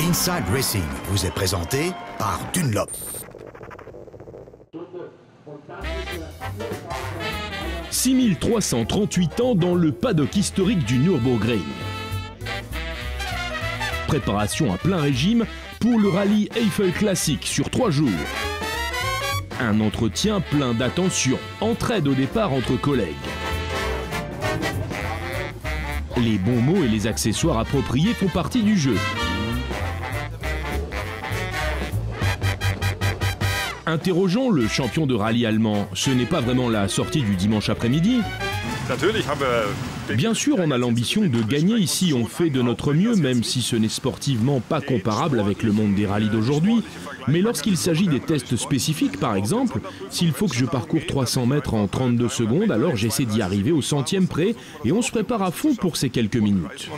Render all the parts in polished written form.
Inside Racing vous est présenté par Dunlop. « 6338 ans dans le paddock historique du Nürburgring. Préparation à plein régime pour le rallye Eiffel Classic sur 3 jours. Un entretien plein d'attention, entraide au départ entre collègues. Les bons mots et les accessoires appropriés font partie du jeu. Interrogeons le champion de rallye allemand. Ce n'est pas vraiment la sortie du dimanche après-midi. Bien sûr, on a l'ambition de gagner ici, on fait de notre mieux, même si ce n'est sportivement pas comparable avec le monde des rallyes d'aujourd'hui. Mais lorsqu'il s'agit des tests spécifiques, par exemple, s'il faut que je parcours 300 mètres en 32 secondes, alors j'essaie d'y arriver au centième près et on se prépare à fond pour ces quelques minutes.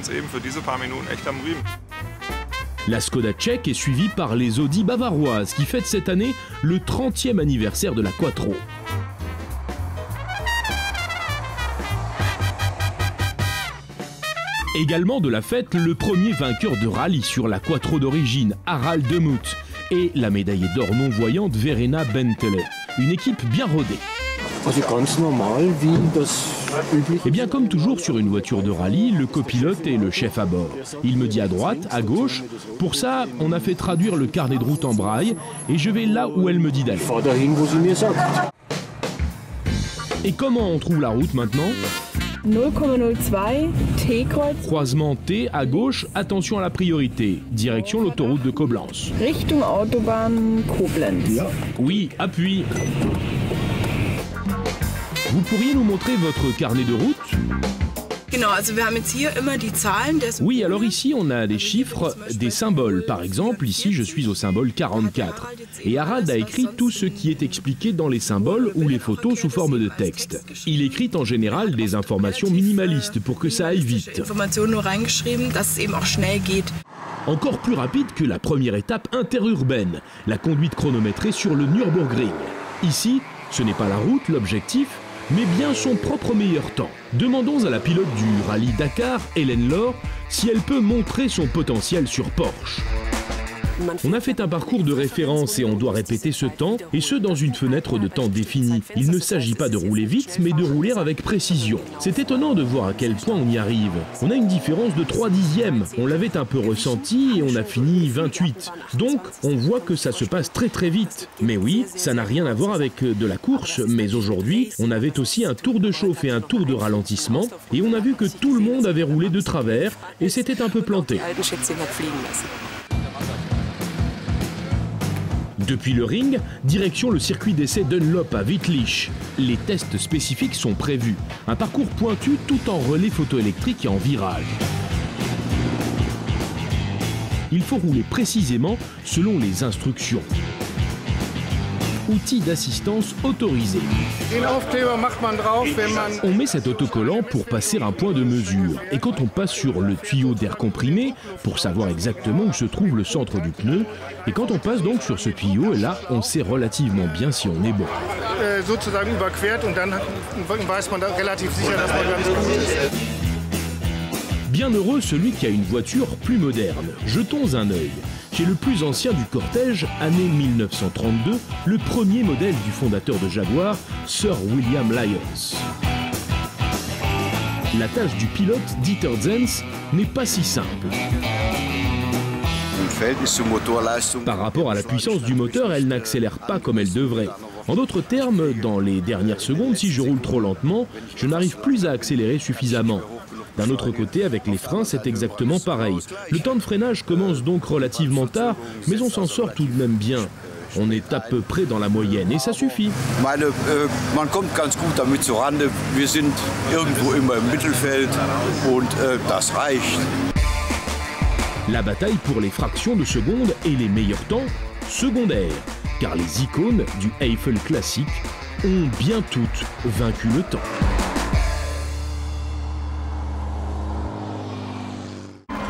La Skoda tchèque est suivie par les Audi bavaroises qui fêtent cette année le 30e anniversaire de la Quattro. Également de la fête, le premier vainqueur de rallye sur la Quattro d'origine, Harald Demuth, et la médaillée d'or non-voyante Verena Bentele, une équipe bien rodée. Et bien comme toujours sur une voiture de rallye, le copilote est le chef à bord. Il me dit à droite, à gauche. Pour ça, on a fait traduire le carnet de route en braille et je vais là où elle me dit d'aller. Et comment on trouve la route maintenant ? 0,02 T-Kreuz. Croisement T à gauche, attention à la priorité. Direction l'autoroute de Koblenz. Richtung Autobahn Koblenz. Oui, appui. Vous pourriez nous montrer votre carnet de route ? Oui, alors ici on a des chiffres, des symboles. Par exemple, ici je suis au symbole 44. Et Harald a écrit tout ce qui est expliqué dans les symboles ou les photos sous forme de texte. Il écrit en général des informations minimalistes pour que ça aille vite. Encore plus rapide que la première étape interurbaine, la conduite chronométrée sur le Nürburgring. Ici, ce n'est pas la route l'objectif, mais bien son propre meilleur temps. Demandons à la pilote du rallye Dakar, Hélène Laure, si elle peut montrer son potentiel sur Porsche. On a fait un parcours de référence et on doit répéter ce temps, et ce dans une fenêtre de temps définie. Il ne s'agit pas de rouler vite, mais de rouler avec précision. C'est étonnant de voir à quel point on y arrive. On a une différence de 3 dixièmes. On l'avait un peu ressenti et on a fini 28. Donc, on voit que ça se passe très très vite. Mais oui, ça n'a rien à voir avec de la course, mais aujourd'hui, on avait aussi un tour de chauffe et un tour de ralentissement, et on a vu que tout le monde avait roulé de travers, et c'était un peu planté. Depuis le ring, direction le circuit d'essai Dunlop à Wittlich. Les tests spécifiques sont prévus. Un parcours pointu tout en relais photoélectrique et en virage. Il faut rouler précisément selon les instructions. Outils d'assistance autorisés. On met cet autocollant pour passer un point de mesure. Et quand on passe sur le tuyau d'air comprimé, pour savoir exactement où se trouve le centre du pneu, et quand on passe donc sur ce tuyau, là, on sait relativement bien si on est bon. Bien heureux celui qui a une voiture plus moderne. Jetons un œil. Chez le plus ancien du cortège, année 1932, le premier modèle du fondateur de Jaguar, Sir William Lyons. La tâche du pilote Dieter Zenz n'est pas si simple. Par rapport à la puissance du moteur, elle n'accélère pas comme elle devrait. En d'autres termes, dans les dernières secondes, si je roule trop lentement, je n'arrive plus à accélérer suffisamment. D'un autre côté, avec les freins, c'est exactement pareil. Le temps de freinage commence donc relativement tard, mais on s'en sort tout de même bien. On est à peu près dans la moyenne et ça suffit. Man kommt ganz gut damit zurande. Wir sind irgendwo immer im Mittelfeld und das reicht. La bataille pour les fractions de seconde et les meilleurs temps, secondaires, car les icônes du Eiffel Classic ont bien toutes vaincu le temps.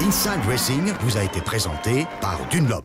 Inside Racing vous a été présenté par Dunlop.